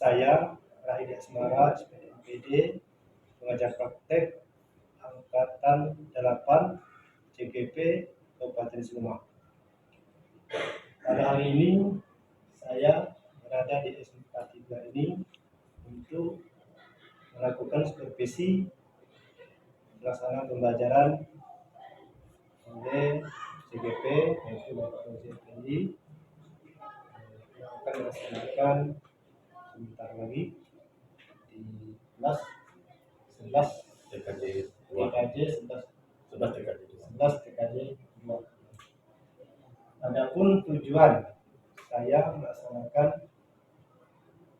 Saya Rahidi Asmara, SPDMPD, pengajar praktek Angkatan 8 CGP Kabupaten Sleman. Pada hari ini saya berada di SMK 3 ini untuk melakukan supervisi pelaksanaan pembelajaran oleh CGP, yaitu Bapak Dosen PNI, yang akan dilaksanakan sebentar lagi di kelas 11 TKJ 2. Adapun tujuan saya melaksanakan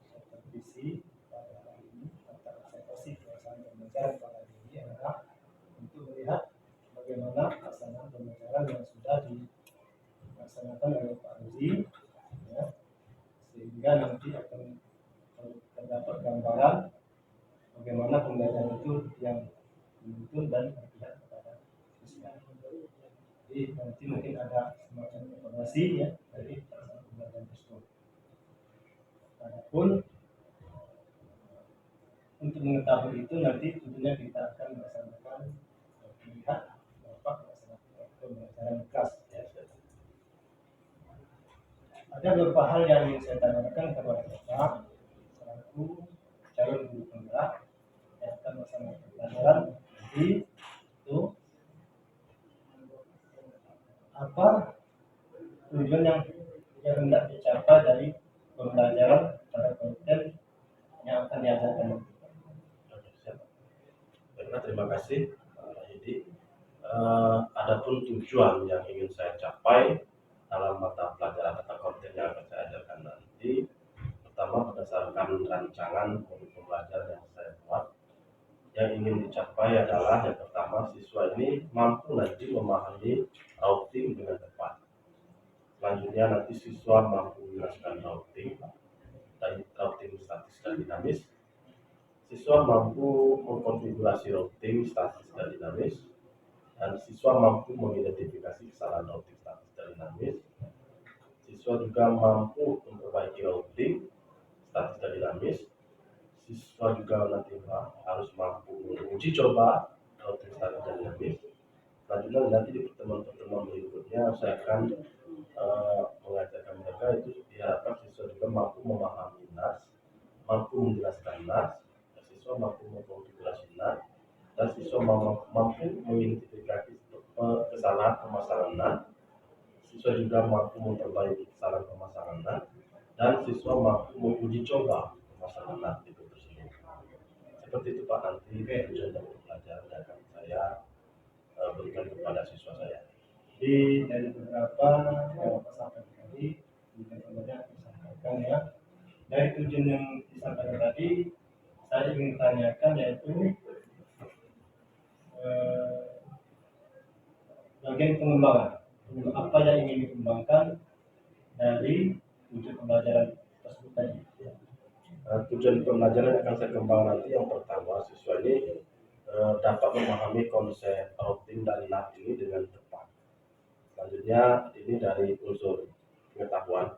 supervisi pada hari ini atau observasi pelaksanaan pembelajaran pada hari ini adalah untuk melihat bagaimana pelaksanaan pembelajaran yang sudah dilaksanakan oleh Pak Ruzi, ya, sehingga nanti akan terdapat gambaran bagaimana pembelajaran itu yang menuntun dan berpihak kepada siswa. Jadi nanti mungkin ada semacam evaluasi ya dari pembelajaran tersebut. Adapun untuk mengetahui itu nanti tentunya kita akan melaksanakan melihat Bapak melaksanakan pembelajaran kelas. Ya. Ada beberapa hal yang ingin saya tanyakan kepada Bapak selaku calon guru penggerak yang akan melaksanakan pembelajaran nanti itu apa tujuan yang hendak dicapai dari pembelajaran pada konten yang akan diajarkan nanti. Terima kasih Pak Rahidi. Adapun tujuan yang ingin saya capai dalam mata pelajaran atau konten yang akan saya ajarkan nanti, pertama berdasarkan rancangan modul pembelajaran yang saya buat, yang ingin dicapai adalah yang pertama siswa ini mampu nanti memahami routing dengan tepat. Selanjutnya nanti siswa mampu menjelaskan routing statis dan dinamis. Siswa mampu mengkonfigurasi routing statis dan dinamis, dan siswa mampu mengidentifikasi kesalahan routing statis dan dinamis. Siswa juga mampu memperbaiki routing statis dan dinamis. Siswa juga nanti harus mampu menguji coba routing statis dan dinamis. Selanjutnya nanti di pertemuan-pertemuan berikutnya saya akan mengajarkan mereka itu diharapkan siswa juga mampu memahami NAS, mampu menjelaskan NAS, siswa mampu mengkonfigurasi NAS, dan siswa mampu mengidentifikasi kesalahan pemasangan NAS. Siswa juga mampu memperbaiki kesalahan pemasangan NAS, dan siswa mampu menguji coba pemasangan NAS itu tersebut. Seperti itu Pak, nanti tujuan dari pembelajaran yang akan saya berikan kepada siswa saya. Jadi dari beberapa yang Bapak sampaikan tadi, kemudian disampaikan ya. Dari tujuan yang disampaikan tadi, saya ingin tanyakan yaitu bagian pengembangan. Apa yang ingin dikembangkan dari tujuan pembelajaran tersebut tadi? Tujuan pembelajaran yang akan saya kembangkan nanti yang pertama, siswa ini dapat memahami konsep routing dan NAT ini dengan tepat. Selanjutnya ini dari unsur pengetahuan,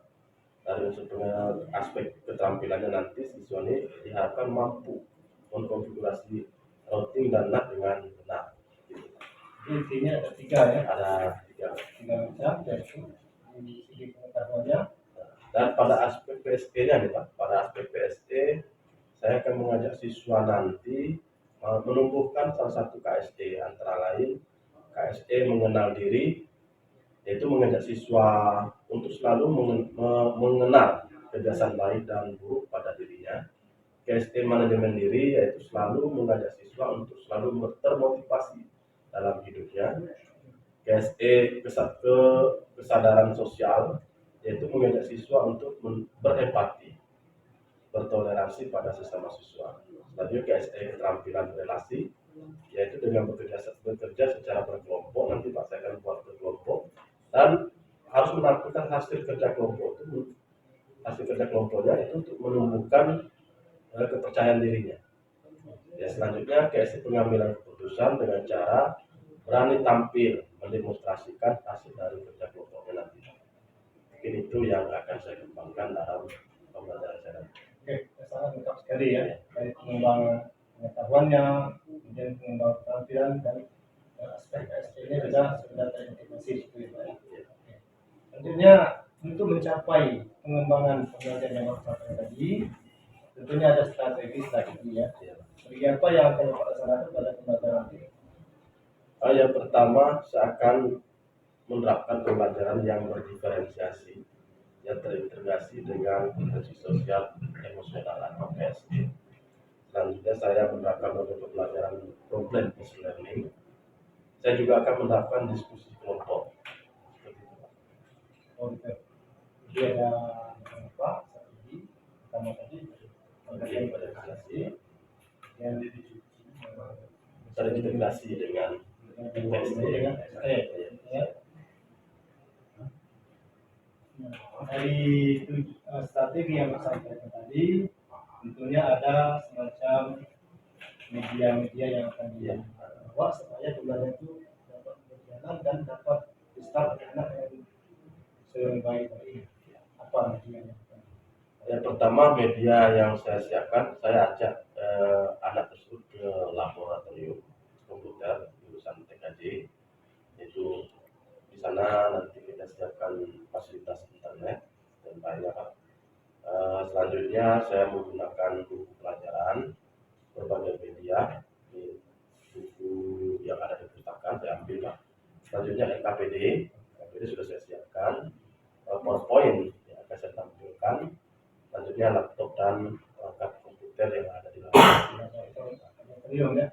dari unsur aspek keterampilannya nanti siswa ini diharapkan mampu mengkonfigurasi routing dan NAT dengan benar. Intinya ada tiga ya. Ada tiga macam yaitu di segi pengetahuannya. Dan pada aspek PSE-nya nih Pak, pada aspek PSE saya akan mengajak siswa nanti menumbuhkan salah satu KSE, antara lain KSE mengenal diri, yaitu mengajak siswa untuk selalu mengenal kebiasaan baik dan buruk pada dirinya. KSE manajemen diri, yaitu selalu mengajak siswa untuk selalu termotivasi dalam hidupnya. KSE kesadaran sosial, yaitu mengajak siswa untuk berempati, bertoleransi pada sesama siswa. Selanjutnya KSE keterampilan relasi, yaitu dengan bekerja secara berkelompok. Nanti Pak saya akan buat berkelompok dan harus menampilkan hasil kerja kelompok itu. Hasil kerja kelompoknya itu untuk menumbuhkan kepercayaan dirinya. Ya, selanjutnya KSE pengambilan keputusan dengan cara berani tampil mendemonstrasikan hasil dari kerja kelompoknya nanti. Mungkin itu yang akan saya kembangkan dalam pembelajaran saya nanti. Oke, sangat lengkap sekali ya dari pengembangan pengetahuannya, kemudian pengembangan keterampilan dan aspek SPL-nya juga sudah terintegrasi gitu ya Pak ya. Oke. Tentunya untuk mencapai pengembangan pembelajaran yang Bapak sampaikan tadi, tentunya ada strategi ya. Strategi apa yang akan Bapak laksanakan pada pembelajaran ini? Yang pertama, saya akan menerapkan pembelajaran yang berdiferensiasi, yang terintegrasi dengan kompetensi sosial emosional atau PSD. Selanjutnya saya menerapkan metode pembelajaran problem based learning. Saya juga akan menerapkan diskusi kelompok. Seperti itu, Pak. Oh, gitu. Jadi ada apa? Strategi pertama tadi pembelajaran berdiferensiasi yang Terintegrasi dengan PSD. ya. Dari strategi yang saya sampaikan tadi, tentunya ada semacam media-media yang akan dibawa supaya pembelajaran itu dapat berjalan dan dapat start anak yang sebaik-baiknya. Apa medianya? Yang pertama, media yang saya siapkan, saya ajak anak tersebut ke laboratorium komputer jurusan TKJ. Itu di sana nanti kita siapkan fasilitas internet dan lainnya, Pak. Selanjutnya saya menggunakan buku pelajaran berbagai media, buku yang ada di perpustakaan saya ambil, Pak. Selanjutnya NKPD sudah saya siapkan, PowerPoint yang akan saya tampilkan. Selanjutnya laptop dan perangkat komputer yang ada di laboratorium ya.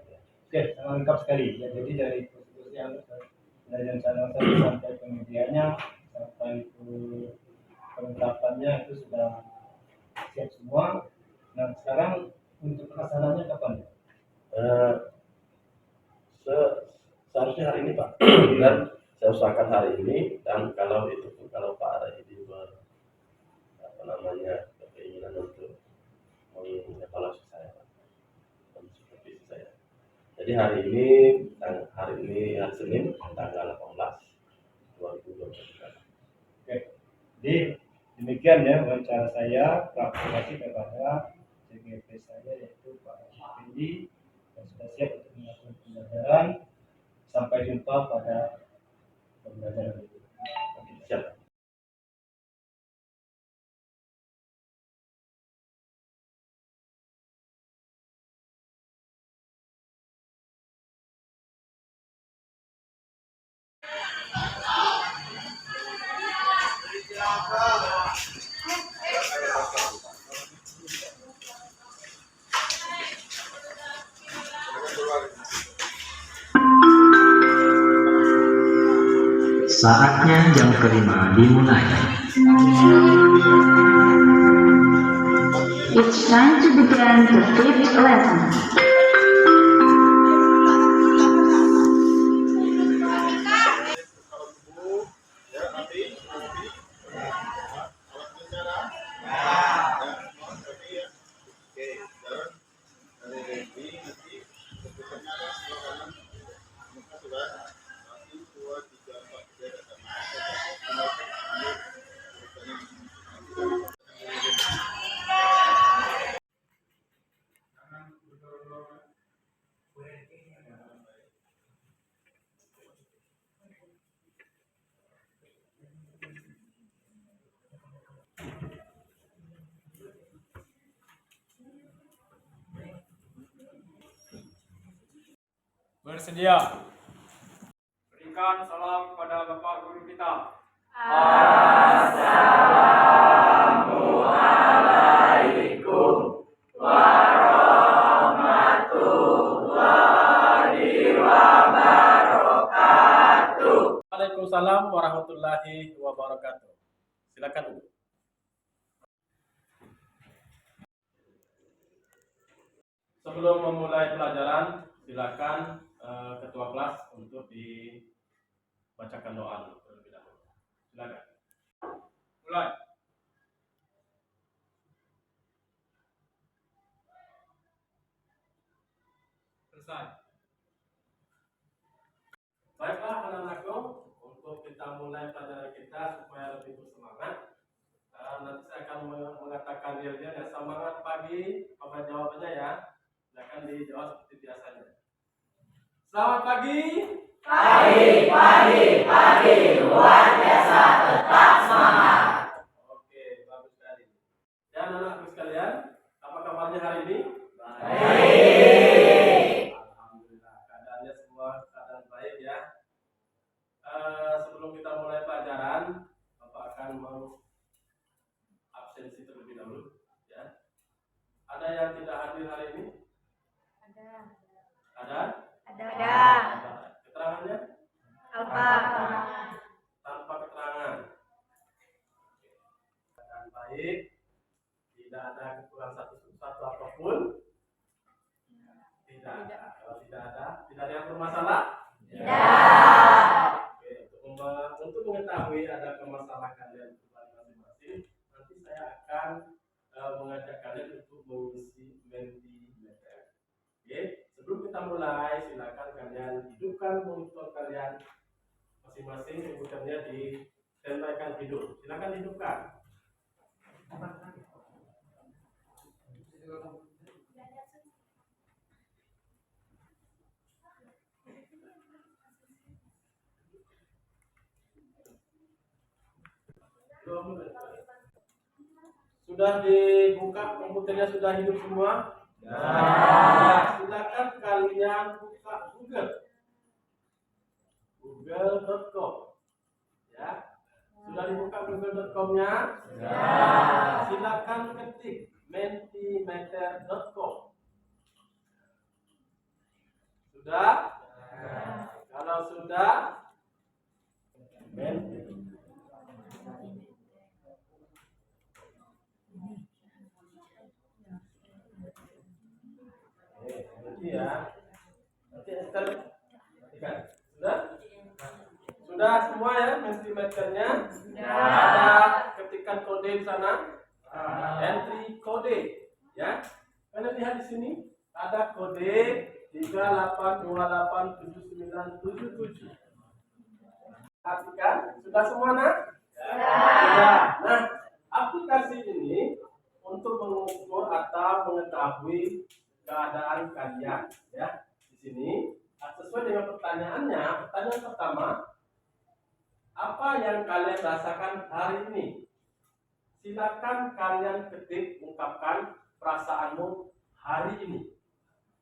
Oke, sangat lengkap sekali. Ya, jadi dari proses yang dari rencana saya sampai ke medianya sampai ke penerapannya itu sudah siap semua. Nah, sekarang untuk pelaksanaannya kapan? Seharusnya hari ini, Pak. Dan saya usahakan hari ini, dan kalau Pak Rahidi keinginan untuk mengevaluasi saya, Pak, dan supervisi saya. Jadi hari Senin tanggal 18 2023. Oke. Jadi demikian ya wawancara saya klarifikasi kepada CGP saya yaitu Pak Effendi yang sudah siap untuk melakukan pembelajaran. Sampai jumpa pada pembelajaran berikutnya. Siap. Saatnya jam kelima dimulai. It's time to begin the fifth lesson. Bersedia. Berikan salam kepada Bapak Guru kita. Waalaikumsalam warahmatullahi wabarakatuh. Silakan duduk. Sebelum memulai pelajaran, silakan ketua kelas untuk dibacakan doa dulu terlebih dahulu. Silakan. Mulai. Selesai. Baiklah anak-anakku, untuk kita mulai pelajaran kita supaya lebih bersemangat, nanti saya akan yang mengatakan realnya dan semangat pagi pada jawabannya ya. Silakan dijawab seperti biasanya. Selamat pagi. Pagi, luar biasa, tetap semangat. Oke, bagus sekali. Dan anak-anakku sekalian, apa kabarnya hari ini? Baik. Alhamdulillah, keadaannya semua keadaan baik ya. Sebelum kita mulai pelajaran, Bapak akan mau absensi terlebih dahulu ya. Ada yang tidak hadir hari ini? Ada? Keterangannya? Tanpa keterangan. Keadaan baik, tidak ada kekurangan satu apapun. Tidak ada. Kalau tidak ada yang bermasalah? Oke, untuk mengetahui ada masalah kalian masing-masing, nanti saya akan mengajak kalian untuk mengisi Mentimeter. Oke, sebelum kita mulai, silakan kalian hidupkan monitor kalian masing-masing, komputernya di standby-kan hidup. Silakan hidupkan. Sudah dibuka komputernya, sudah hidup semua? Ya. Silakan kalian buka google.com ya. Sudah dibuka google.com-nya? Ya. Silakan ketik mentimeter.com. Sudah? Ya. Kalau sudah, ya. Nanti Esther perhatikan. Sudah semua ya Mentimeternya? Ada ketikan kode di sana. Entry kode ya. Kalian lihat di sini ada kode 38287977. Perhatikan, sudah semua nak? Sudah. Nah, aplikasi ini untuk mengukur atau mengetahui keadaan kalian ya. Di sini sesuai dengan pertanyaannya. Pertanyaan pertama, apa yang kalian rasakan hari ini? Silakan kalian ketik, ungkapkan perasaanmu hari ini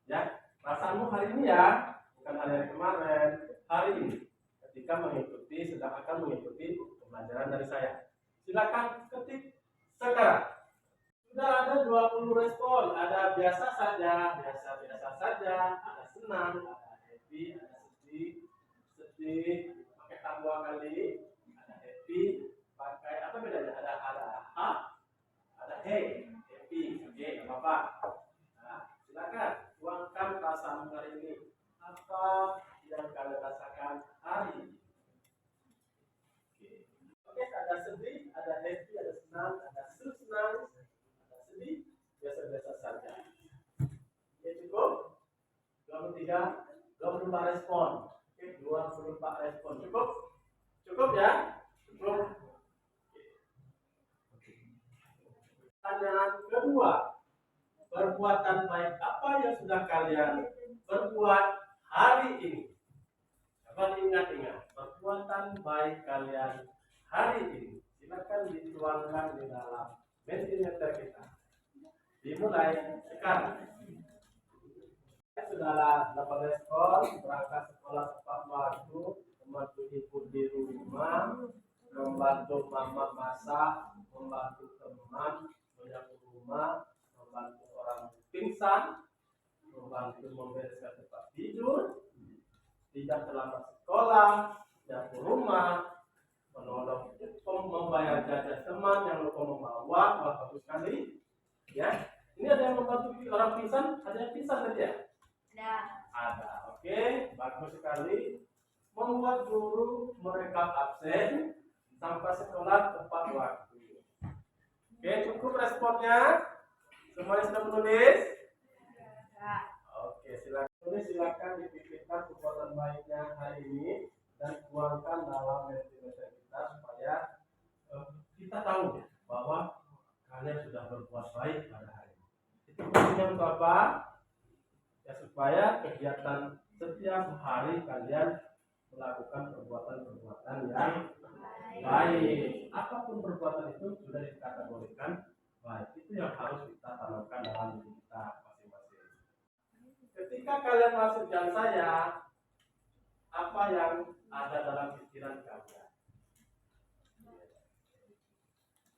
ya. Perasaanmu hari ini ya, bukan hari kemarin, hari ini ketika sedang akan mengikuti pembelajaran dari saya. Silakan ketik sekarang. Sudah ada 20 respon, ada biasa saja, biasa saja, ada senang, ada happy, ada sedih, pakai tambah kali, ada happy, pakai apa bedanya? Ada hey, happy, oke, apa? Nah, silakan tuangkan perasaan hari ini. Apa yang kalian rasakan hari ini? Oke, ada sedih, ada happy, ada senang, ada senang. Biasa-biasa saja. Oke, cukup? 24 respon. Oke, 24 respon. Cukup ya? Cukup. Pertanyaan kedua. Perbuatan baik apa yang sudah kalian berbuat hari ini? Coba diingat-ingat. Perbuatan baik kalian hari ini. Silakan dituangkan di dalam Mentimeter kita. Dimulai sekarang. Sudahlah 8 respon, berangkat sekolah tepat waktu, membantu ibu di rumah, membantu mama masak, membantu teman, menyapu rumah, membantu orang pingsan, membantu membereskan tempat tidur, tidak terlambat sekolah, menyapu rumah, menolong membayar jajan teman yang lupa membawa, bagus sekali. Ya, ini ada yang membantu orang pingsan, ada yang pingsan tadi ya? Ada. Oke, bagus sekali. Membuat guru merekam absen sampai sekolah tepat waktu. Oke, cukup responnya. Semuanya sudah menulis? Oke, silakan dipikirkan perbuatan baiknya hari ini dan tuangkan dalam Mentimeter kita supaya kita tahu bahwa supaya kegiatan setiap hari kalian melakukan perbuatan-perbuatan yang baik. Apapun perbuatan itu sudah dikategorikan baik. Itu yang harus kita tanamkan dalam diri kita masing-masing. Ketika kalian masuk jam saya, apa yang ada dalam pikiran kalian?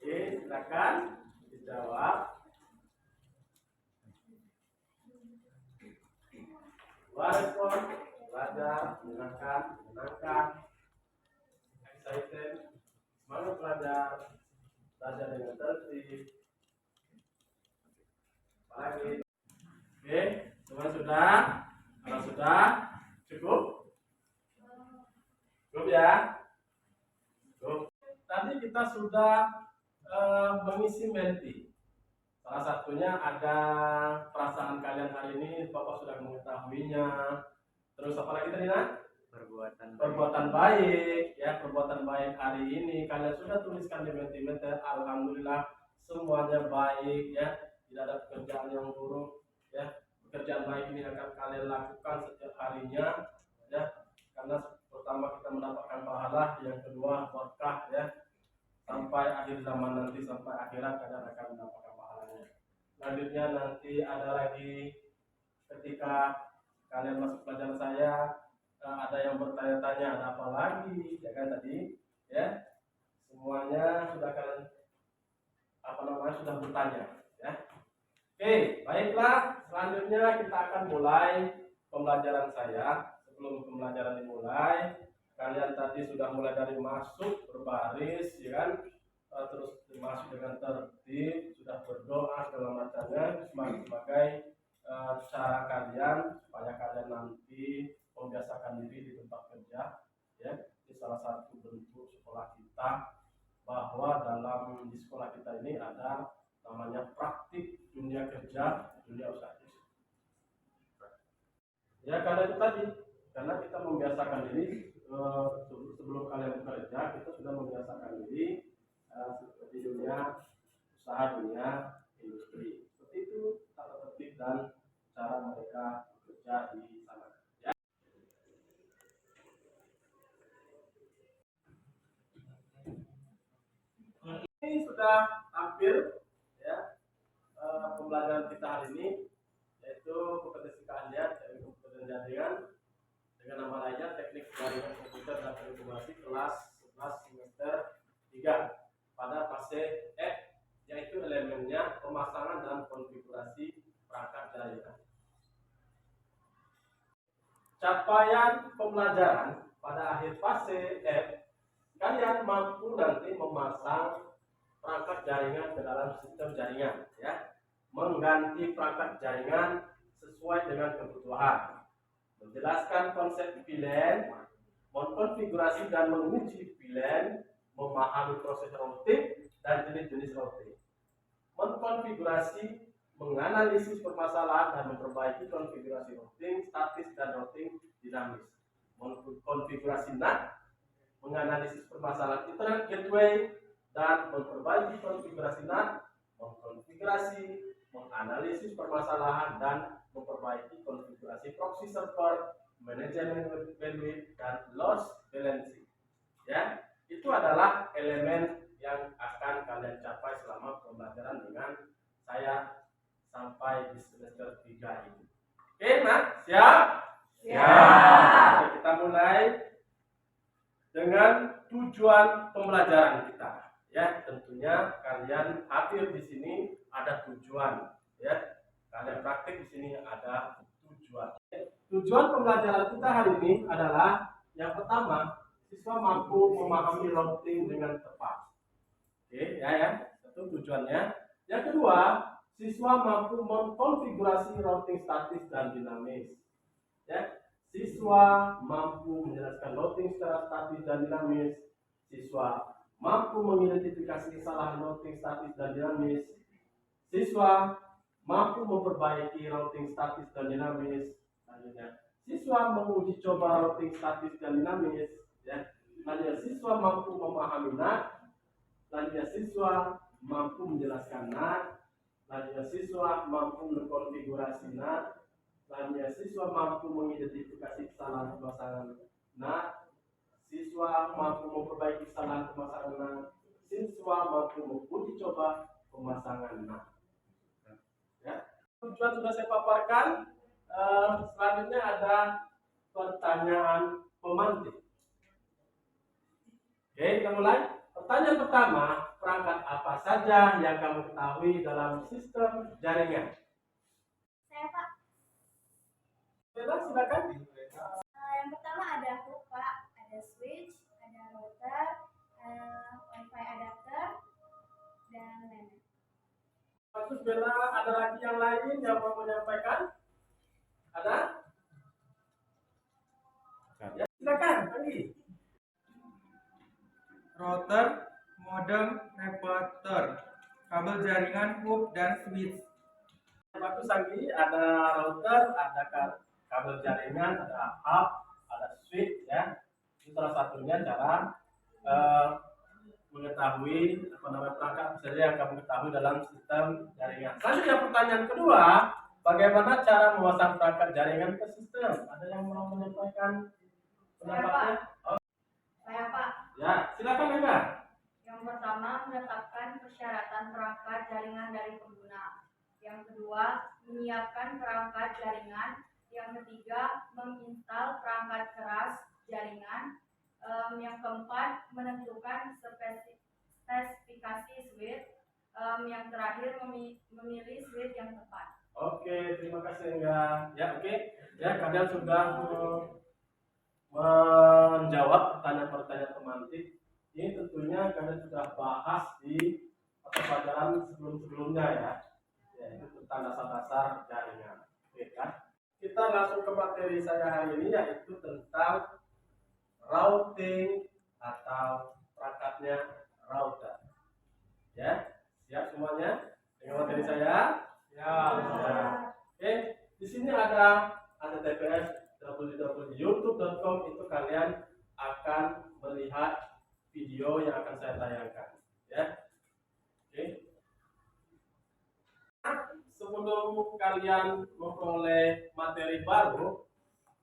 Oke, silakan dijawab. Respon, belajar, menyenangkan, excited, semangat belajar dengan tertib. Apalagi? Oke, semua sudah? Kalau sudah, cukup? Cukup ya? Cukup. Tadi kita sudah mengisi menti. Salah satunya ada perasaan kalian hari ini, Bapak sudah mengetahuinya. Terus apa lagi tadi, Nak? Perbuatan baik, ya, perbuatan baik hari ini kalian sudah tuliskan di Mentimeter. Alhamdulillah semuanya baik, ya, tidak ada pekerjaan yang buruk, ya. Pekerjaan baik ini akan kalian lakukan setiap harinya, ya, karena pertama kita mendapatkan pahala, yang kedua berkah, ya, sampai akhir zaman nanti, sampai akhirat kalian akan mendapatkan pahalanya. Selanjutnya nanti ada lagi ketika kalian masuk pelajaran saya, ada yang bertanya-tanya ada apa lagi, ya kan tadi, ya, semuanya sudah kalian sudah bertanya, ya. Oke, baiklah, selanjutnya kita akan mulai pembelajaran saya. Sebelum pembelajaran dimulai, kalian tadi sudah mulai dari masuk berbaris, ya kan, terus masuk dengan tertib, sudah berdoa segala macamnya sebagai cara kalian supaya kalian nanti membiasakan diri di tempat kerja, ya. Ini salah satu bentuk sekolah kita, bahwa di sekolah kita ini ada namanya praktik dunia kerja, dunia usaha. Ya, karena itu tadi, karena kita membiasakan diri sebelum kalian bekerja, kita sudah membiasakan diri seperti dunia usaha, dunia industri. Seperti itu tata tertib dan cara mereka bekerja di sana. Ya. Ini sudah hampir, ya, pembelajaran kita hari ini, yaitu kompetensi keahlian dari komputer dan jaringan dengan nama lainnya teknik jaringan komputer dan informasi kelas 11 semester 3 pada fase F, yaitu elemennya pemasangan dan konfigurasi perangkat jaringan. Capaian pembelajaran pada akhir fase F, kalian mampu nanti memasang perangkat jaringan ke dalam sistem jaringan, ya, mengganti perangkat jaringan sesuai dengan kebutuhan, menjelaskan konsep VLAN, mengkonfigurasi dan menguji VLAN, memahami proses routing dan jenis-jenis routing, mengkonfigurasi, menganalisis permasalahan dan memperbaiki konfigurasi routing statis dan routing dinamis, mengkonfigurasi NAT, menganalisis permasalahan internet gateway dan memperbaiki konfigurasi NAT, mengkonfigurasi, menganalisis permasalahan dan memperbaiki konfigurasi proxy server, manajemen bandwidth dan load balancing. Ya, itu adalah elemen yang akan kalian capai selama pembelajaran dengan saya sampai di semester 3 ini. Oke, Mak? Siap? Siap. Oke, kita mulai dengan tujuan pembelajaran kita. Ya, tentunya kalian hadir di sini ada tujuan, ya. Kalian praktik di sini ada tujuan. Tujuan pembelajaran kita hari ini adalah yang pertama, siswa mampu memahami routing dengan tepat. Oke, ya. Itu tujuannya. Yang kedua, siswa mampu mengkonfigurasi routing statis dan dinamis. Ya, siswa mampu menjelaskan routing secara statis dan dinamis. Siswa mampu mengidentifikasi kesalahan routing statis dan dinamis. Siswa mampu memperbaiki routing statis dan dinamis. Selanjutnya, siswa menguji coba routing statis dan dinamis. Ya. Selanjutnya, siswa mampu memahami NAT. Selanjutnya, siswa mampu menjelaskan NAT. Selanjutnya, siswa mampu mengkonfigurasi NAT. Selanjutnya, siswa mampu mengidentifikasi kesalahan pemasangan NAT, siswa mampu memperbaiki kesalahan pemasangan NAT, siswa mampu menguji coba pemasangan NAT. Ya, tujuan sudah saya paparkan. Selanjutnya ada pertanyaan pemantik. Oke, kita mulai. Pertanyaan pertama, perangkat apa saja yang kamu ketahui dalam sistem jaringan? Saya Pak. Silakan. Yang pertama ada hook Pak, ada switch, ada router, wifi adapter, dan lain-lain. Bagus Bella, ada lagi yang lain yang mau menyampaikan? Ada? Ya, silakan, Andi. Router, modem, repeater, kabel jaringan, hub, dan switch. Bagus Andi, ada router, ada kabel jaringan, ada hub, ada switch ya. Itu salah satunya cara mengetahui perangkat apa saja yang kamu ketahui dalam sistem jaringan. Selanjutnya pertanyaan kedua, bagaimana cara memasang perangkat jaringan ke sistem? Ada yang mau menyampaikan pendapatnya? Saya Pak. Ya, silakan Anda. Yang pertama menetapkan persyaratan perangkat jaringan dari pengguna. Yang kedua menyiapkan perangkat jaringan. Yang ketiga menginstal perangkat keras jaringan. Yang keempat menentukan spesifikasi switch. Yang terakhir memilih switch yang tepat. Oke, terima kasih enggak. Ya, oke. Ya, kalian sudah menjawab pertanyaan-pertanyaan pemantik. Ini tentunya kalian sudah bahas di pelajaran sebelum-sebelumnya ya. Ya, itu tentang dasar-dasar jaringan. Oke kan? Kita langsung ke materi saya hari ini, yaitu tentang routing atau perangkatnya router. Ya, siap semuanya dengan materi saya? Ya. Oke, di sini ada TPS www.youtube.com, itu kalian akan melihat video yang akan saya tayangkan. Ya, oke. Sebelum kalian memperoleh materi baru,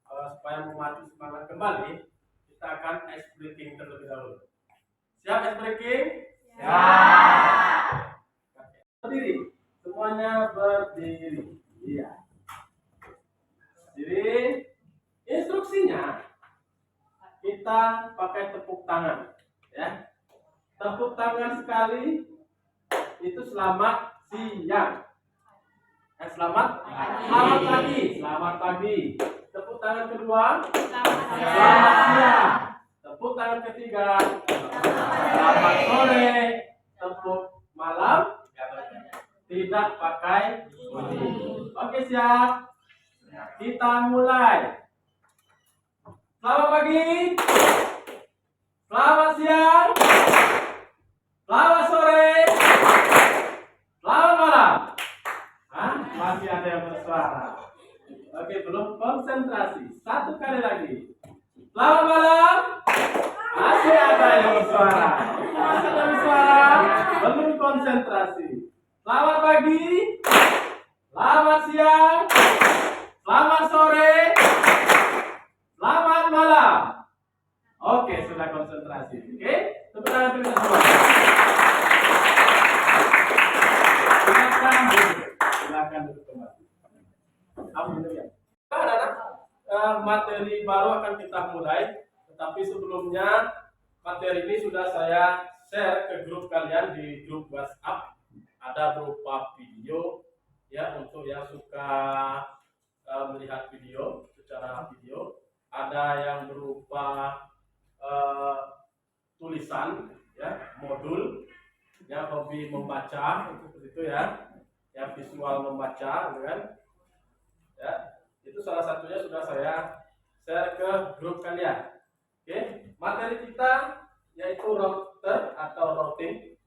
supaya memacu semangat kembali, kita akan ice breaking terlebih dahulu. Siap ice breaking? Siap. Berdiri, semuanya berdiri. Iya. Jadi instruksinya kita pakai tepuk tangan, ya. Tepuk tangan sekali itu selamat siang. Selamat pagi. Selamat pagi. Tepuk tangan kedua. Selamat siang. Tepuk tangan ketiga. Selamat sore. Tepuk malam. Tidak pakai bunyi. Oke, siap. Kita mulai. Selamat pagi. Selamat siang. Selamat sore. Selamat malam. Masih ada yang bersuara. Oke, belum konsentrasi. Satu kali lagi. Selamat malam. Masih ada yang bersuara. Masih ada yang bersuara. Belum konsentrasi. Selamat pagi. Selamat siang. Selamat sore. Selamat malam. Oke, sudah konsentrasi. Oke, tepuk tangan kita semua. Silakan duduk kembali. Alhamdulillah. Anak-anak, materi baru akan kita mulai, tetapi sebelumnya materi ini sudah saya share ke grup kalian di grup WhatsApp. Ada berupa video ya untuk yang suka melihat video secara video. Ada yang berupa tulisan ya, modul yang hobi membaca itu ya, yang visual membaca gitu kan ya, itu salah satunya sudah saya share ke grup kalian. Oke, materi kita yaitu router atau routing.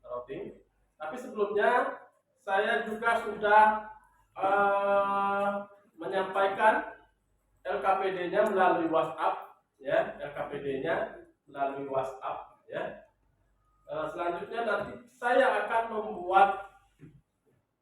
Tapi sebelumnya saya juga sudah menyampaikan LKPD-nya melalui WhatsApp ya, LKPD-nya melalui WhatsApp ya. Selanjutnya nanti saya akan membuat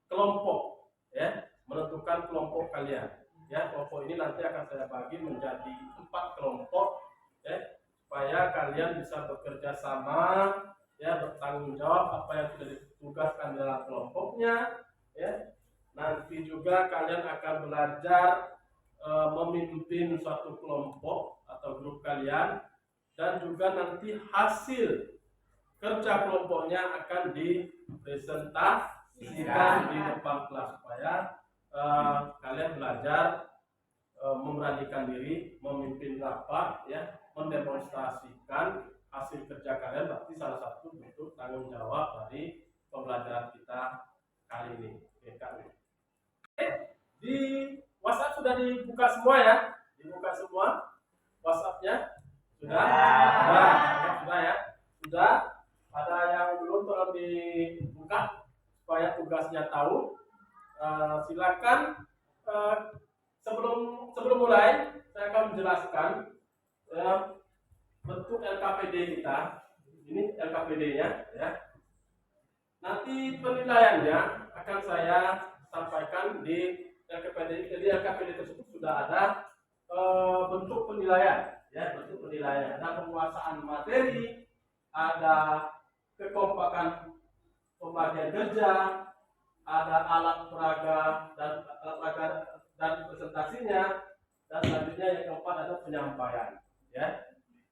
kelompok ya, menentukan kelompok kalian. Ya, kelompok ini nanti akan saya bagi menjadi 4 kelompok, ya, supaya kalian bisa bekerja sama, ya, bertanggung jawab apa yang sudah ditugaskan dalam kelompoknya, ya. Nanti juga kalian akan belajar memimpin suatu kelompok atau grup kalian, dan juga nanti hasil kerja kelompoknya akan dipresentasikan di depan kelas supaya kalian belajar memberanikan diri memimpin rapat, ya, mendemonstrasikan hasil kerja kalian. Berarti salah satu bentuk tanggung jawab dari pembelajaran kita kali ini. Di WhatsApp sudah dibuka semua, ya, dibuka semua WhatsAppnya sudah, sudah ya, sudah. Ada yang belum, tolong dibuka supaya tugasnya tahu. Silakan. Sebelum mulai, saya akan menjelaskan bentuk LKPD kita. Ini LKPD-nya, ya. Nanti penilaiannya akan saya sampaikan di LKPD. Jadi LKPD tersebut sudah ada bentuk penilaian, ya, bentuk penilaian. Ada penguasaan materi, ada kekompakan pembagian kerja, ada alat peraga dan presentasinya, dan selanjutnya yang keempat ada penyampaian, ya.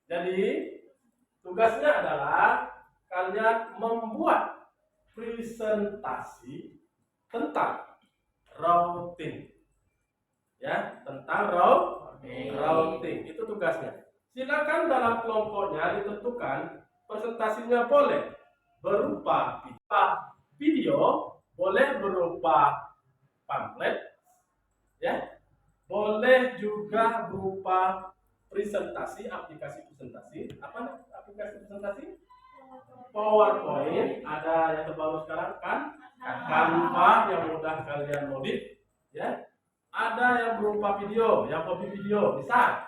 Jadi tugasnya adalah kalian membuat presentasi tentang routing, ya, tentang routing. Itu tugasnya. Silakan dalam kelompoknya ditentukan presentasinya boleh berupa video, boleh berupa pamflet, ya, boleh juga berupa presentasi, aplikasi presentasi. Apa aplikasi presentasi? PowerPoint. Ada yang terbaru sekarang kan Canva yang mudah kalian modif, ya. Ada yang berupa video, yang hobi video bisa,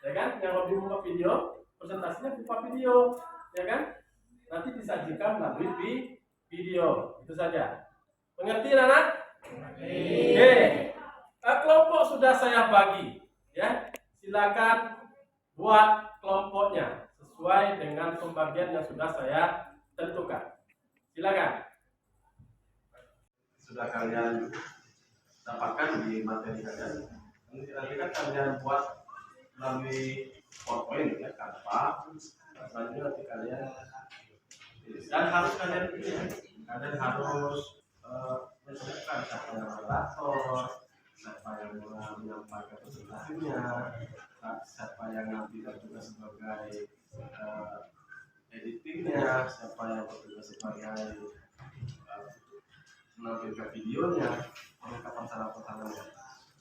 ya kan? Yang hobi berupa video, presentasinya berupa video, ya kan? Nanti disajikan melalui video. Itu saja. Mengerti, anak? Oke. Kelompok sudah saya bagi, ya. Silakan buat kelompoknya sesuai dengan pembagian yang sudah saya tentukan. Silakan. Sudah kalian dapatkan di materi kalian. Nanti kan kalian buat melalui PowerPoint, ya, Canva. Selanjutnya nanti kalian dan harus kalian harus menentukan siapa yang moderator, siapa yang menyampaikan presentasinya, siapa yang nanti bertugas sebagai editingnya, siapa yang bertugas sebagai menampilkan videonya, perlengkapan sarana-sarananya.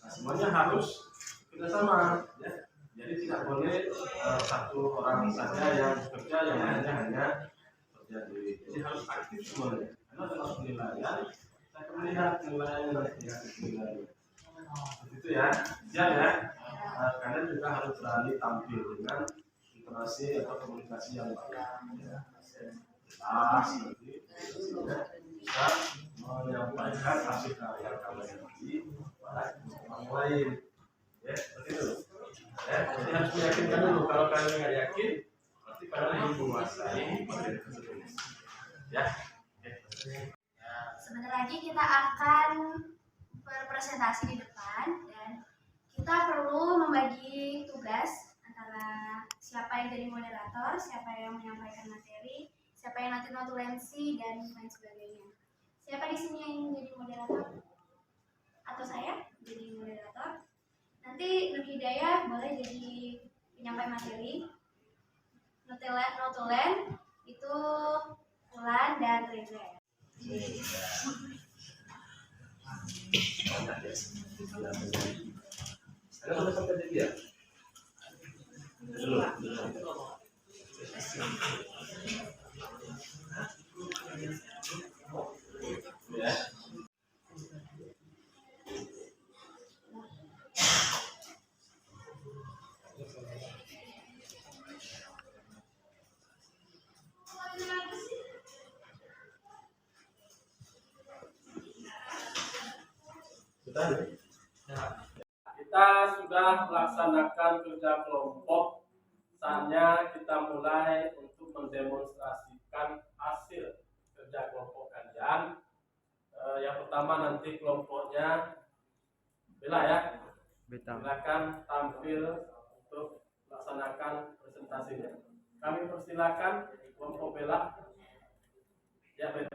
Nah, semuanya harus kerjasama, ya. Jadi tidak boleh satu orang saja yang bekerja, yang lainnya hanya jadi harus aktif semuanya. Karena dalam penilaian saya akan melihat penilaian nanti penilaian. Begitu, ya, siap, ya. Kalian juga harus berani tampil dengan intonasi atau komunikasi yang baik, ya. Seperti bisa menyampaikan hasil karya kalian kepada orang lain, ya, seperti itu. Ya, jadi harus meyakinkan dulu. Kalau kalian nggak yakin, berarti kalian belum menguasai materi tersebut. Ya. Sebentar lagi kita akan berpresentasi di depan, dan kita perlu membagi tugas antara siapa yang jadi moderator, siapa yang menyampaikan materi, siapa yang nanti notulensi, dan lain sebagainya. Siapa di sini yang jadi moderator? Atau saya jadi moderator? Nanti Nur Hidayah boleh jadi penyampai materi. Notulen itu Ulan dan Reza. Sekarang sampai jadi, ya. Dulu. Ya. Kita sudah melaksanakan kerja kelompok, saatnya kita mulai untuk mendemonstrasikan hasil kerja kelompok kalian. Yang pertama nanti kelompoknya Bella ya, silakan tampil untuk melaksanakan presentasinya. Kami persilakan kelompok Bella. Ya, Bella.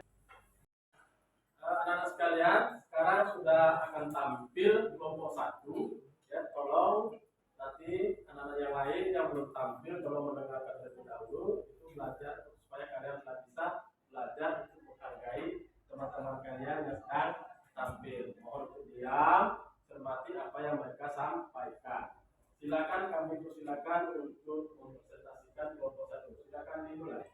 Anak-anak sekalian, sekarang sudah akan tampil kelompok 1. Ya, tolong nanti anak-anak yang lain yang belum tampil, tolong mendengarkan terlebih dahulu, itu belajar supaya kalian telah bisa belajar untuk menghargai teman-teman kalian yang sedang tampil. Mohon untuk diam, cermati apa yang mereka sampaikan. Silakan, kami persilakan untuk mempresentasikan kelompok 1. Silakan dimulai.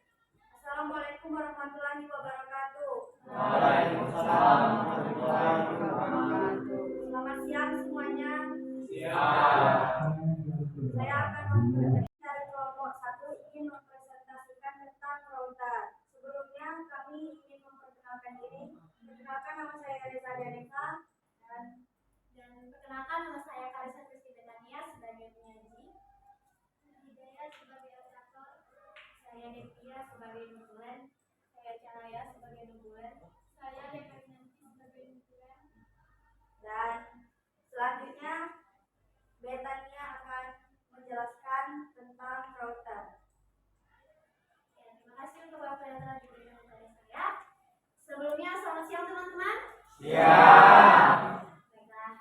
Assalamualaikum warahmatullahi wabarakatuh. Waalaikumsalam warahmatullahi wabarakatuh. Selamat siang semuanya. Siap. Saya akan mempresentasikan dari kelompok 1 ingin mempresentasikan tentang router. Sebelumnya kami ingin memperkenalkan diri. Perkenalkan, nama saya Reza Daneka dan perkenalkan, nama saya Karisa Kristina sebagai penyaji, Hidayat sebagai operator, saya Devia sebagai nubulan, saya Cahaya sebagai nubulan, saya Dekarnanti sebagai nubulan, dan selanjutnya Betania akan menjelaskan tentang router. Ya, terima kasih untuk waktu yang telah diberikan kepada saya. Sebelumnya selamat siang teman-teman. Siap. Baiklah,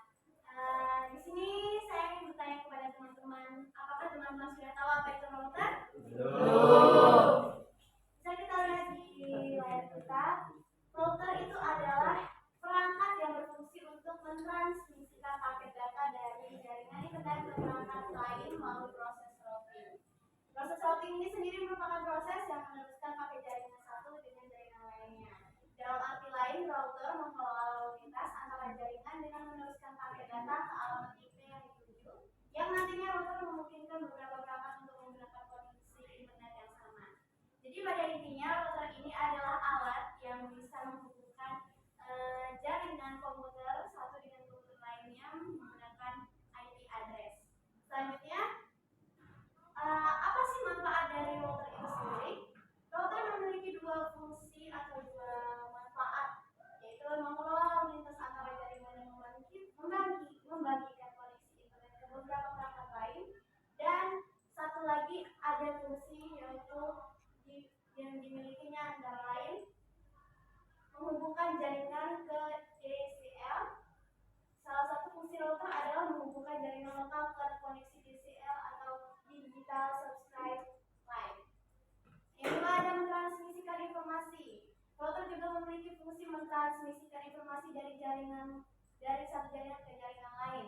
di sini saya ingin bertanya kepada teman-teman, apakah teman-teman sudah tahu apa itu router? Belum. Bisa kita lihat di layar kita, router itu adalah perangkat yang berfungsi untuk mentransmisikan paket data dari jaringan internet ke perangkat lain melalui proses routing. Proses routing ini sendiri merupakan proses yang meneruskan paket jaringan satu dengan jaringan lainnya. Dalam arti lain, router mengelola lalu lintas antara jaringan dengan meneruskan paket data ke alamat IP yang dituju, yang nantinya router memungkinkan beberapa perangkat untuk menggunakan koneksi internet yang sama. Jadi pada intinya router ini adalah alat yang bisa menghubungkan jaringan komputer satu dengan komputer lainnya menggunakan IP address. Selanjutnya, apa sih manfaat dari router itu sendiri? Router memiliki dua fungsi atau dua manfaat, yaitu mengelola lalu lintas antara jaringan dan membagikan koneksi internet ke beberapa perangkat lain, dan satu lagi ada fungsi yaitu yang dimilikinya antara lain menghubungkan jaringan ke DCL. Salah satu fungsi router adalah menghubungkan jaringan lokal ke koneksi DCL atau Digital Subscribe Line. Yang kedua ada mentransmisikan informasi. Router juga memiliki fungsi mentransmisikan informasi dari satu jaringan ke jaringan lain.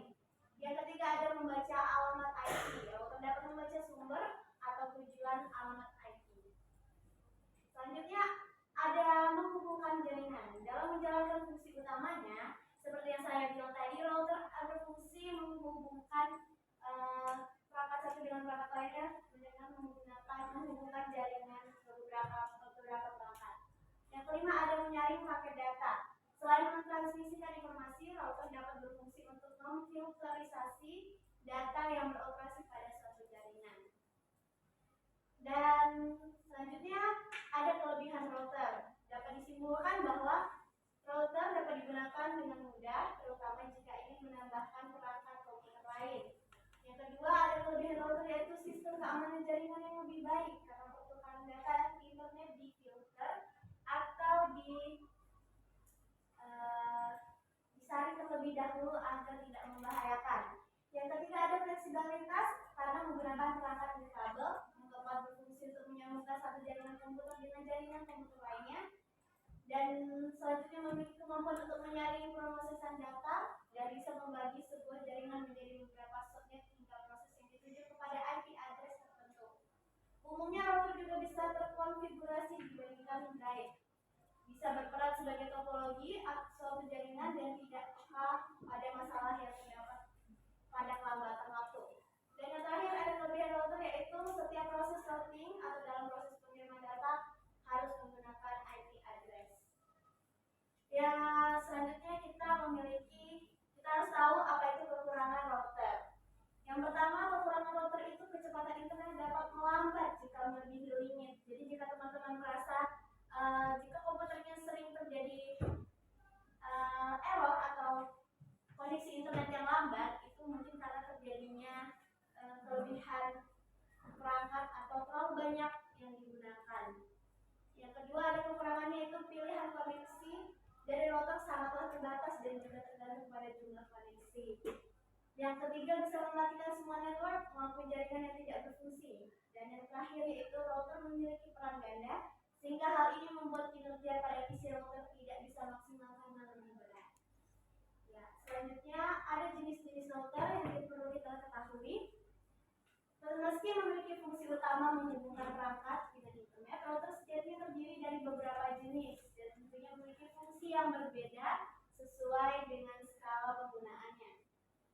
Yang ketiga ada membaca alamat IP. Router dapat membaca sumber atau tujuan alamat IP. Selanjutnya ada menghubungkan jaringan. Dalam menjalankan fungsi utamanya, seperti yang saya bilang tadi, router ada fungsi menghubungkan perangkat satu dengan perangkat lainnya dengan menghubungkan jaringan ke beberapa perangkat. Yang kelima ada menyaring paket data. Selain mentransmisikan informasi, router dapat berfungsi untuk memfilterisasi data yang beroperasi pada suatu jaringan. Dan selanjutnya ada kelebihan router. Dapat disimpulkan bahwa router dapat digunakan dengan mudah, terutama jika ingin menambahkan perangkat komputer lain. Yang kedua ada kelebihan router yaitu sistem keamanan jaringan yang lebih baik karena pertukaran data di internet difilter atau disaring terlebih dahulu agar tidak membahayakan. Yang ketiga ada fleksibilitas karena menggunakan perangkat nirkabel yang dapat berfungsi untuk menyambungkan satu jaringan komputer dengan jaringan komputer lainnya. Dan selanjutnya memiliki kemampuan untuk menyaring pemrosesan data dan bisa membagi sebuah jaringan menjadi beberapa subnet hingga proses yang dituju kepada IP address tertentu. Umumnya router juga bisa terkonfigurasi dibandingkan drive. Bisa berperan sebagai topologi suatu jaringan dan tidak pada masalah yang terdapat pada kelambatan waktu. Dan yang terakhir ada kelebihan router yaitu setiap proses routing atau dalam proses pengiriman data harus menggunakan IP address. Ya, selanjutnya kita harus tahu apa itu kekurangan router. banyak yang digunakan. Yang kedua, ada kekurangannya, itu pilihan koneksi dari router sangatlah terbatas dan juga tergantung pada jumlah koneksi. Yang ketiga, bisa mematikan semua network maupun jaringan yang tidak berfungsi. Dan yang terakhir yaitu router memiliki peran ganda, sehingga hal ini membuat kinerja pada PC router tidak bisa maksimal karena lebih berat. Ya, selanjutnya ada jenis-jenis router yang perlu kita ketahui. Meski memiliki fungsi utama menghubungkan perangkat dengan internet, router sejatinya terdiri dari beberapa jenis dan tentunya memiliki fungsi yang berbeda sesuai dengan skala penggunaannya.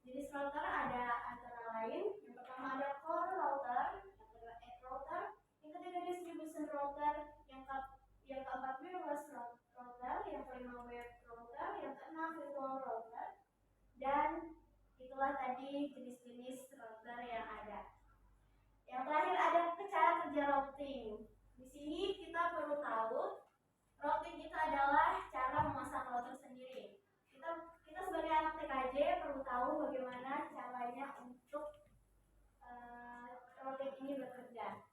Jenis router ada antara lain, yang pertama ada core router, yang kedua edge router, yang ketiga distribution router, yang keempat wireless router, yang kelima web router, yang keenam virtual router, dan itulah tadi jenis-jenis router yang ada. Yang terakhir ada cara kerja routing. Di sini kita perlu tahu routing itu adalah cara memasang router sendiri. Kita sebagai anak TKJ perlu tahu bagaimana caranya untuk routing ini bekerja.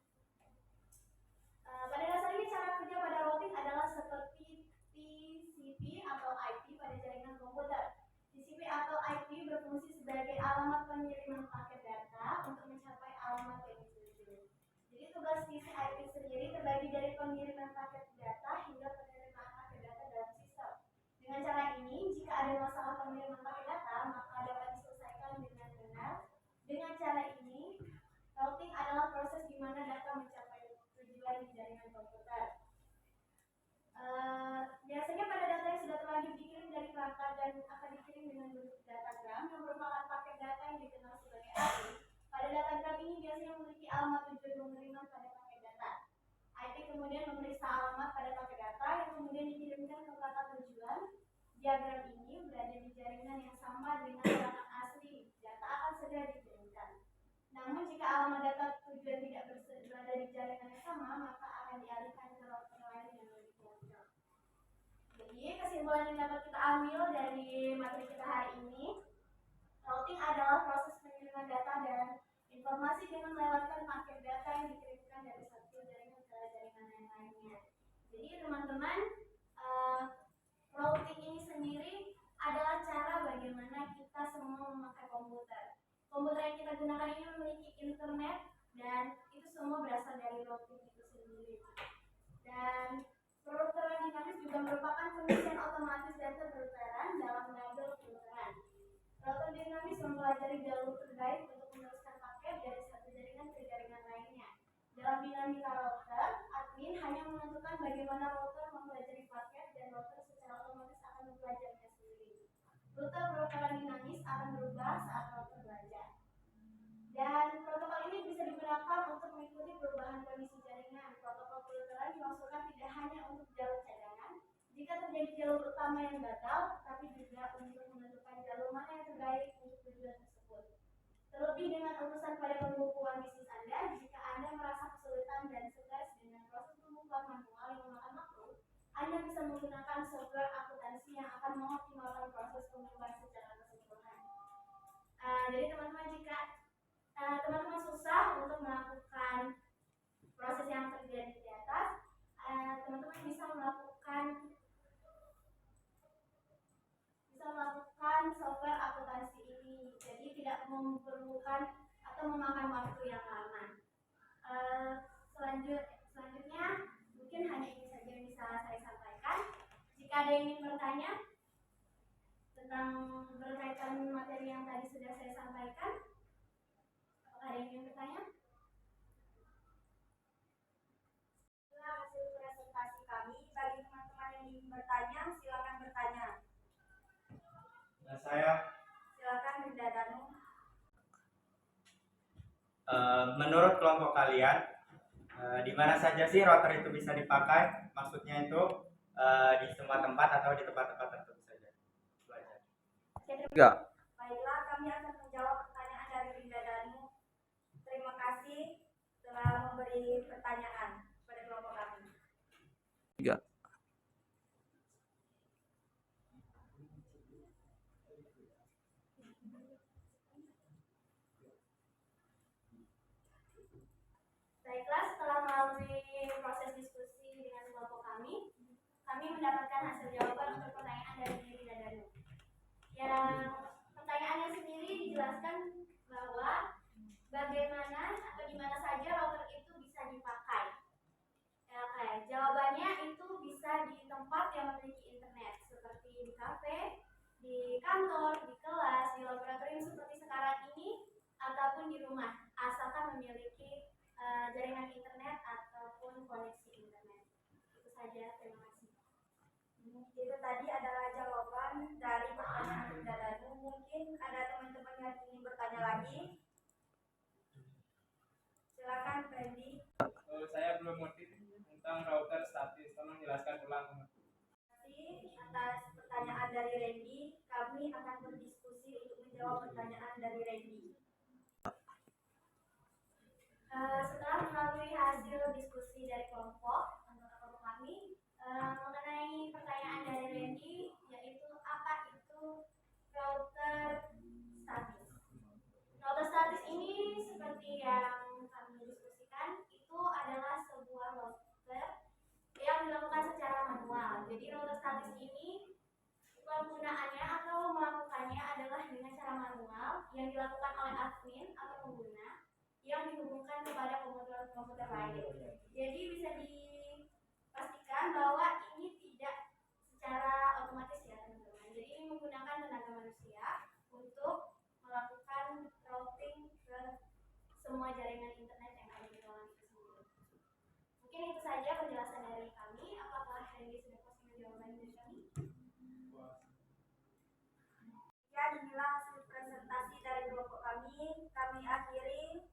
Pada dasarnya cara kerja pada routing adalah seperti TCP atau IP pada jaringan komputer. TCP atau IP berfungsi sebagai alamat pengiriman paket data untuk mencapai alamat yang dituju. Jadi tugas TCP sendiri terbagi dari pengiriman paket data hingga penerimaan paket data dalam sistem. Dengan cara ini, jika ada masalah pengiriman paket data, maka dapat diselesaikan dengan benar. Dengan cara ini, routing adalah proses di mana data mencapai tujuan di jaringan komputer. Biasanya pada data yang sudah terlanjur dikirim dari perangkat dan akan dikirim dengan bentuk datagram yang merupakan paket data yang dikenal sebagai IP. Pada datagram ini biasanya memiliki alamat tujuan pengiriman pada paket data. IP kemudian memeriksa alamat pada paket data yang kemudian dikirimkan ke perangkat tujuan. Diagram ini berada di jaringan yang sama dengan perangkat asli. Data akan segera dikirimkan. Namun jika alamat data tujuan tidak berada di jaringan yang sama, maka akan dialihkan ke router lain yang lebih cocok. Jadi kesimpulan yang dapat kita ambil dari materi kita hari ini, routing adalah proses pengiriman data dan informasi dengan melewatkan paket data yang dikirimkan dari satu jaringan ke jaringan yang lainnya. Jadi teman-teman, routing ini sendiri adalah cara bagaimana kita semua memakai komputer. Komputer yang kita gunakan ini memiliki internet dan itu semua berasal dari routing itu sendiri. Dan peruteran dinamis juga merupakan pengisian otomatis data peruteran dalam label peruteran. Router dinamis mempelajari jalur terbaik untuk meneruskan paket dari satu jaringan ke jaringan lainnya. Dalam dinamika router, admin hanya menentukan bagaimana router mempelajari paket dan router secara otomatis akan mempelajarinya sendiri. Rute peruteran dinamis akan berubah saat router belajar. Dan protokol ini bisa digunakan untuk mengikuti perubahan kondisi jaringan. Protokol peruteran dimaksudkan tidak hanya untuk jalur cadangan, jika terjadi jalur utama yang gagal, tapi juga untuk menentukan jalur mana yang terbaik untuk tujuan tersebut. Terlebih dengan urusan pada pembukuan bisnis Anda, jika Anda merasa kesulitan dan stres dengan proses pembukuan manual yang memakan waktu, Anda bisa menggunakan software akuntansi yang akan mengoptimalkan proses pembukuan secara keseluruhan. Jadi teman-teman, jika teman-teman susah untuk melakukan proses yang terjadi di atas, teman-teman bisa melakukan software akuntansi ini. Jadi tidak memerlukan atau memakan waktu yang lama. Selanjutnya mungkin hanya ini saja yang bisa saya sampaikan. Jika ada yang ingin bertanya tentang berkaitan materi yang tadi sudah saya sampaikan, apakah ada yang ingin bertanya? Itulah hasil presentasi kami. Bagi teman-teman yang ingin bertanya, silakan bertanya. Nah, saya Silakan Rinda Danu. menurut kelompok kalian, di mana saja sih router itu bisa dipakai? Maksudnya itu di semua tempat atau di tempat-tempat tertentu saja? Enggak. Baiklah, kami akan menjawab pertanyaan dari Rinda Danu. Terima kasih telah memberi pertanyaan pada kelompok kami. Enggak. Baiklah, setelah melalui proses diskusi dengan kelompok kami mendapatkan hasil jawaban untuk pertanyaan dari diri dan Danu. Yang pertanyaannya sendiri dijelaskan bahwa bagaimana atau di mana saja router itu bisa dipakai. Oke, jawabannya itu bisa di tempat yang memiliki internet, seperti di kafe, di kantor, di kelas, di laboratorium seperti sekarang ini, ataupun di rumah, asalkan memiliki jaringan internet ataupun koneksi internet. Itu saja, terima kasih. Itu tadi adalah jawaban dari pertanyaan Danu. Mungkin ada teman-teman yang ingin bertanya lagi. Silakan, Randy. Saya belum ngerti tentang router statis. Tolong jelaskan ulang. Terima kasih atas pertanyaan dari Randy. Kami akan berdiskusi untuk menjawab pertanyaan dari Randy. Setelah melalui hasil diskusi dari kelompok anggota kelompok kami mengenai pertanyaan dari Randy, yaitu apa itu router statis. Router statis ini seperti yang kami diskusikan, itu adalah sebuah router yang dilakukan secara manual. Jadi router statis ini penggunaannya atau melakukannya adalah dengan cara manual yang dilakukan oleh admin atau pengguna yang dihubungkan kepada komputer lain. Jadi bisa dipastikan bahwa ini tidak secara otomatis ya teman-teman. Jadi ini menggunakan tenaga manusia untuk melakukan routing ke semua jaringan internet yang ada di ruangan tersebut. Mungkin itu saja penjelasan dari kami. Apakah Randy sudah puas dengan jawaban dari kami? Ya, inilah hasil presentasi dari kelompok kami. Kami akhiri.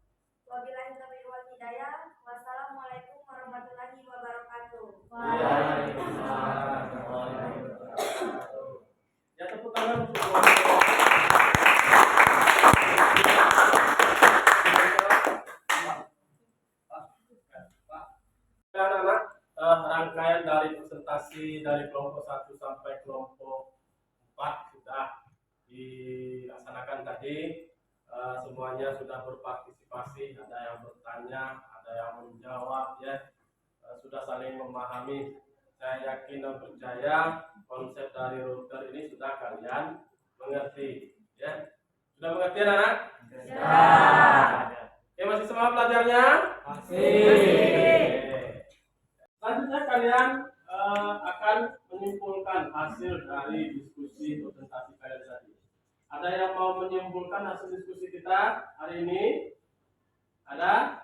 Wabillahi taufiq wal hidayah. Wassalamualaikum warahmatullahi wabarakatuh. Ya, tepuk tangan untuk anak-anak. Rangkaian dari presentasi dari kelompok 1 sampai kelompok 4 sudah dilaksanakan tadi. Semuanya sudah berpartisipasi, ada yang bertanya, ada yang menjawab, ya, sudah saling memahami. Saya yakin dan percaya konsep dari router ini sudah kalian mengerti, ya. Sudah mengerti, anak? Sudah. Oke, masih semangat belajarnya? Masih. Selanjutnya kalian akan menyimpulkan hasil dari diskusi presentasi kalian tadi. Ada yang mau menyimpulkan hasil diskusi kita hari ini? Ada?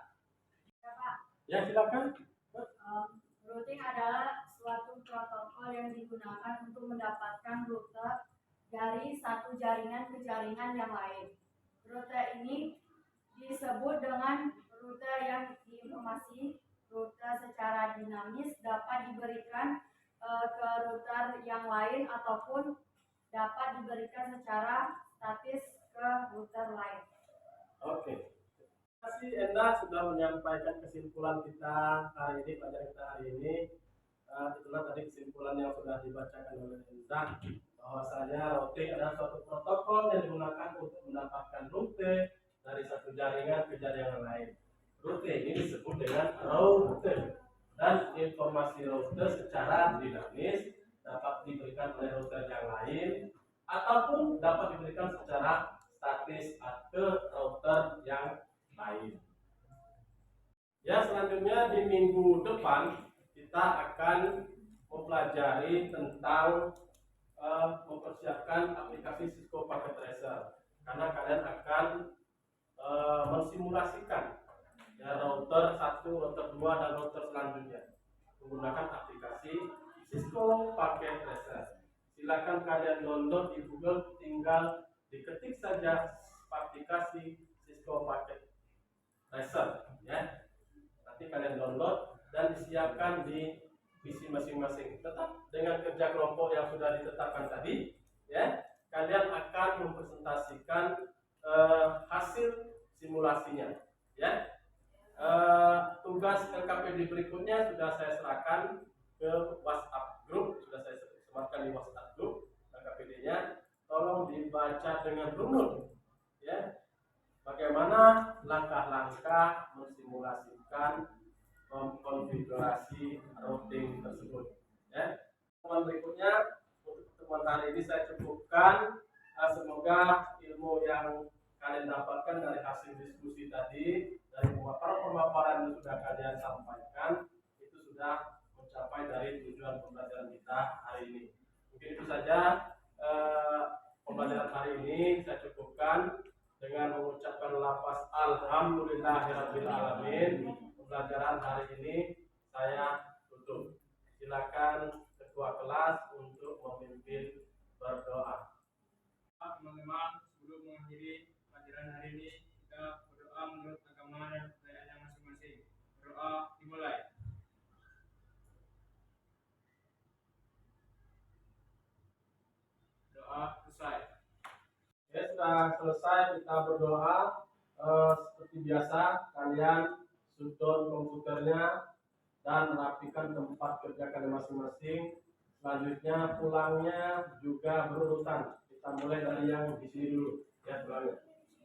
Ya, silakan. Routing adalah suatu protokol yang digunakan untuk mendapatkan rute dari satu jaringan ke jaringan yang lain. Rute ini disebut dengan rute yang diinformasi. Rute secara dinamis dapat diberikan ke router yang lain ataupun dapat diberikan secara statis ke router lain. Oke. Terima kasih Enda sudah menyampaikan kesimpulan kita hari ini, pelajaran kita hari ini. Itulah tadi kesimpulan yang sudah dibacakan oleh Enda, bahwasanya routing adalah suatu protokol yang digunakan untuk mendapatkan rute dari satu jaringan ke jaringan lain. Rute ini disebut dengan router, dan informasi router secara dinamis dapat diberikan oleh router yang lain ataupun dapat diberikan secara statis ke router yang lain. Ya, selanjutnya di minggu depan kita akan mempelajari tentang mempersiapkan aplikasi Cisco Packet Tracer, karena kalian akan mensimulasikan ya router 1, router 2, dan router selanjutnya menggunakan aplikasi Cisco Packet Tracer. Silakan kalian download di Google, tinggal diketik saja aplikasi Cisco Packet Tracer, ya. Nanti kalian download dan disiapkan di PC masing-masing. Tetap dengan kerja kelompok yang sudah ditetapkan tadi, ya. Kalian akan mempresentasikan hasil simulasinya, ya. Tugas LKPD berikutnya sudah saya serahkan ke WhatsApp group, sudah saya sematkan di WhatsApp group LKPD-nya. Tolong dibaca dengan runut, ya, bagaimana langkah-langkah mensimulasikan mengkonfigurasi routing tersebut. Ya. Pertemuan berikutnya untuk pertemuan hari ini saya cukupkan. Semoga ilmu yang kalian dapatkan dari hasil diskusi tadi, dari pemaparan yang sudah kalian sampaikan, itu sudah mencapai dari tujuan pembelajaran kita hari ini. Mungkin itu saja pembelajaran hari ini. Saya cukupkan dengan mengucapkan lafaz alhamdulillahirabbil alamin. Pembelajaran hari ini saya tutup. Silakan ketua kelas untuk memimpin berdoa. Teman-teman, sebelum mengakhiri pelajaran hari ini, kita berdoa menurut agama dan kepercayaannya masing-masing. Berdoa dimulai. Doa selesai. Ya, sudah selesai kita berdoa. Seperti biasa, kalian susun komputernya dan rapikan tempat kerja kalian masing-masing. Selanjutnya pulangnya juga berurutan. Kita mulai dari yang di sini dulu, ya pulangnya.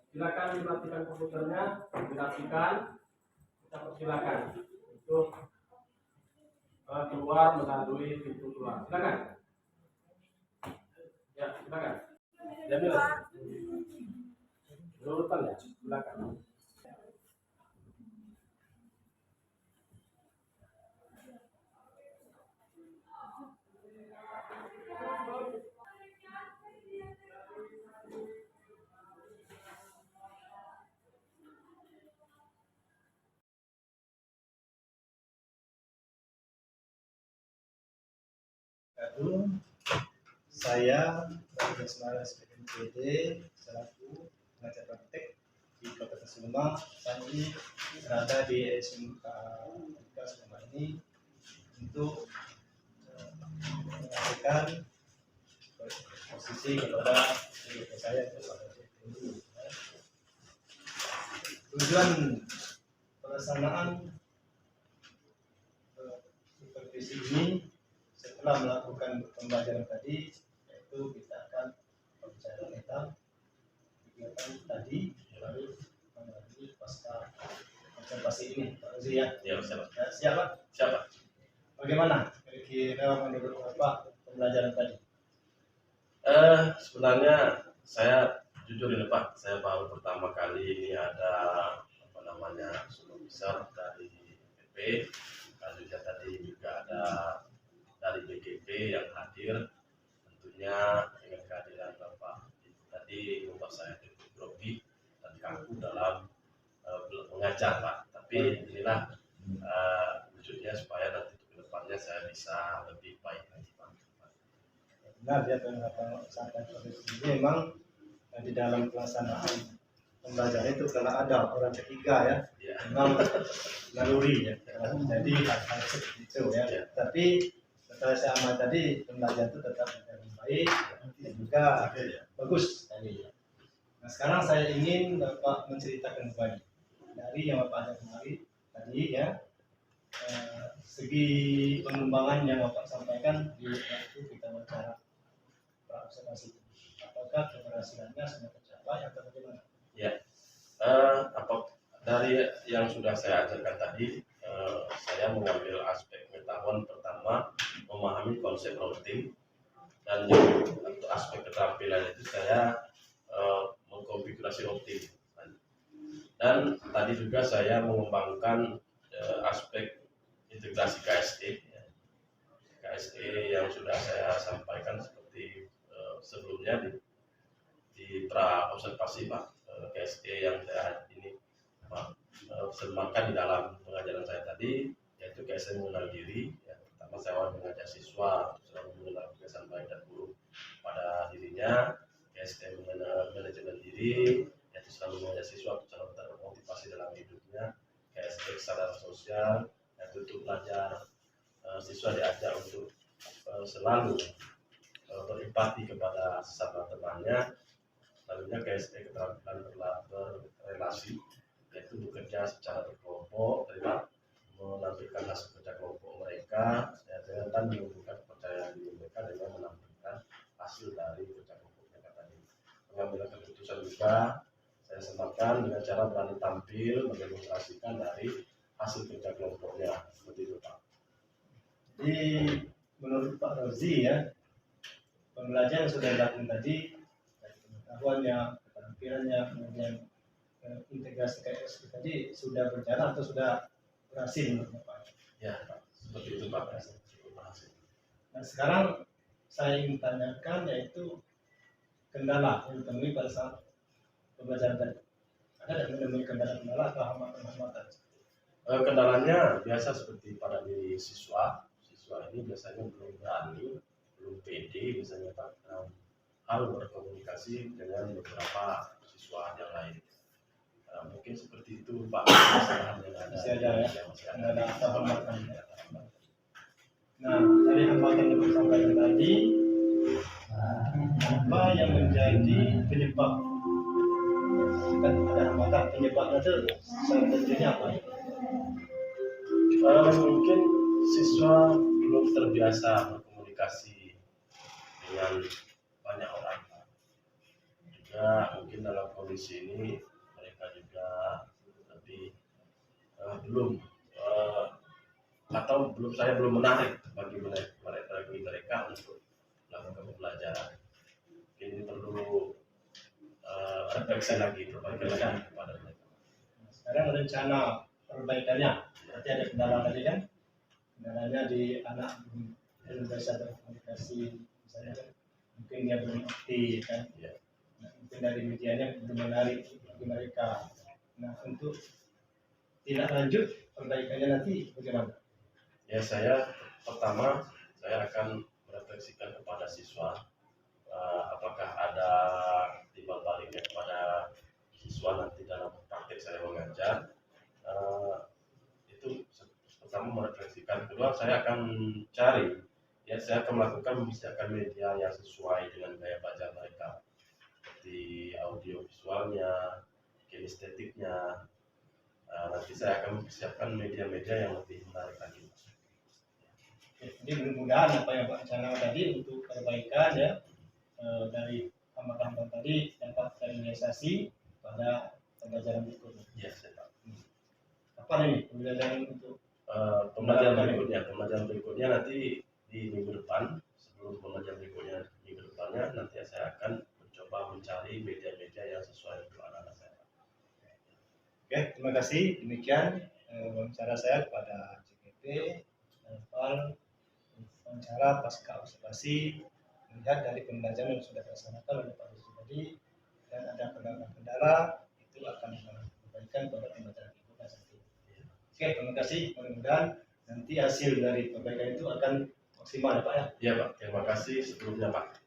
Silakan dimatikan komputernya, dirapikan. Kita persilakan untuk keluar melalui pintu keluar. Silakan. Ya, silakan. Jamil. Berurutan ya, silakan. Saya Dr. Semara SPMPD selaku pengajar praktek di Kabupaten Sleman. Saya ini berada di SMK Sleman ini untuk menyampaikan posisi kepada saya kepada ini. Tujuan pelaksanaan supervisi ini setelah melakukan pembelajaran tadi, yaitu kita akan berbicara tentang kegiatan tadi lalu melalui pasca observasi ini. Pak Uzi ya? Ya, siapa? Siapa? Siapa? Bagaimana kira-kira menurut Bapak pembelajaran tadi? Sebenarnya saya jujur ini Pak, saya baru pertama kali ini ada supervisor dari BP, selanjutnya tadi juga ada dari BGP yang hadir. Tentunya dengan kehadiran Bapak itu tadi membuat saya cukup grogi dan kaku dalam mengajar Pak. Tapi inilah wujudnya supaya nanti ke depannya saya bisa lebih baik lagi Pak. Benar ya, Bapak sampaikan ini memang di dalam pelaksanaan pembelajaran itu karena ada orang ketiga ya, memang naluri ya. Jadi hal-hal seperti itu ya. Tapi setelah saya amati tadi pembelajaran itu tetap dengan baik dan juga bagus tadi. Nah sekarang saya ingin Bapak menceritakan kembali dari yang Bapak ada kemarin tadi ya, segi pengembangan yang Bapak sampaikan di waktu kita bicara observasi. Apakah keberhasilannya sudah tercapai atau bagaimana? Ya, dari yang sudah saya ajarkan tadi, saya mengambil aspek pengetahuan pertama, memahami konsep routing, dan untuk aspek keterampilan itu saya mengkonfigurasi routing. Dan tadi juga saya mengembangkan aspek integrasi KSE, KSE yang sudah saya sampaikan seperti sebelumnya di pra observasi Pak. KSE yang saya ini sematkan di dalam pengajaran saya tadi, yaitu KSE mengenal diri. Ya, pertama saya mengajak siswa selalu mengenal kebiasaan baik dan buruk pada dirinya. KSE mengenal manajemen diri, yaitu selalu mengajak siswa selalu termotivasi dalam hidupnya. KSE kesadaran sosial, yaitu untuk belajar siswa diajak untuk selalu berempati kepada sesama temannya. Selanjutnya KSE keterampilan berrelasi, yaitu bekerja secara berkelompok, menampilkan hasil kerja kelompok mereka, dan menumbuhkan kepercayaan diri mereka dengan menampilkan hasil dari kerja kelompok mereka tadi. Pengambilan keputusan juga saya sematkan dengan cara berani tampil mendemonstrasikan dari hasil kerja kelompoknya seperti itu Pak. Jadi menurut Pak Rozi ya, pembelajaran yang sudah dilakukan tadi, baik pengetahuannya, keterampilannya, kemudian integrasi KS tadi sudah berjalan atau sudah berhasil menurut Pak? Ya Pak, seperti itu Pak. Berhasil. Nah sekarang saya ingin tanyakan yaitu kendala yang ditemui pada saat pembelajaran tadi. Ada tidak menemui kendala-kendala atau hambatan-hambatan? Kendalanya biasa seperti pada diri siswa. Siswa ini biasanya belum berani, belum pede biasanya Pak dalam hal berkomunikasi dengan beberapa siswa yang lain. Mungkin seperti itu Pak. Kesalahan yang ada. Masih ada ya? Masih Kendala atau hambatan. Nah dari hambatan yang disampaikan tadi, apa yang menjadi penyebab? Kan ada hambatan, penyebabnya itu salah satunya apa? Mungkin siswa belum terbiasa berkomunikasi dengan banyak orang. Juga mungkin dalam kondisi ini mereka juga lebih belum atau saya belum menarik bagi mereka untuk melakukan pembelajaran. Mungkin ini perlu refleksi lagi, perbaikan lagi kepada mereka. Sekarang rencana perbaikannya, berarti ada kendala tadi kan? Kendalanya di anak belum bisa berkomunikasi, misalnya kan? Mungkin dia belum aktif kan? Ya. Nah, mungkin dari medianya belum menarik bagi mereka. Nah untuk tidak lanjut perbaikannya nanti bagaimana? Ya pertama saya akan merefleksikan kepada siswa apakah ada timbal baliknya kepada siswa nanti dalam praktek saya mengajar. Itu pertama merefleksikan. Kedua saya akan cari, ya saya akan melakukan mempersiapkan media yang sesuai dengan gaya belajar mereka, seperti audio visualnya, kinestetiknya. Nanti saya akan mempersiapkan media-media yang lebih menarik lagi. Jadi mudah-mudahan apa yang Pak rencanakan tadi untuk perbaikan ya dari hambatan tadi dapat terrealisasi pada pembelajaran berikutnya. Ya, saya Pak. Apa ini pembelajaran untuk Pembelajaran berikutnya nanti di minggu depan. Sebelum pembelajaran berikutnya minggu depannya nanti saya akan mencoba mencari media-media yang sesuai untuk anak-anak saya. Oke, terima kasih. Demikian wawancara saya kepada CGP, Alfal, wawancara pasca observasi melihat dari pembelajaran yang sudah dilaksanakan oleh Pak Yusuf tadi dan ada kendala-kendala itu akan diperbaikan pada pembelajaran berikutnya nanti. Oke, terima kasih. Mudah-mudahan nanti hasil dari perbaikan itu akan maksimal ya Pak ya. Iya Pak, terima kasih sebelumnya Pak.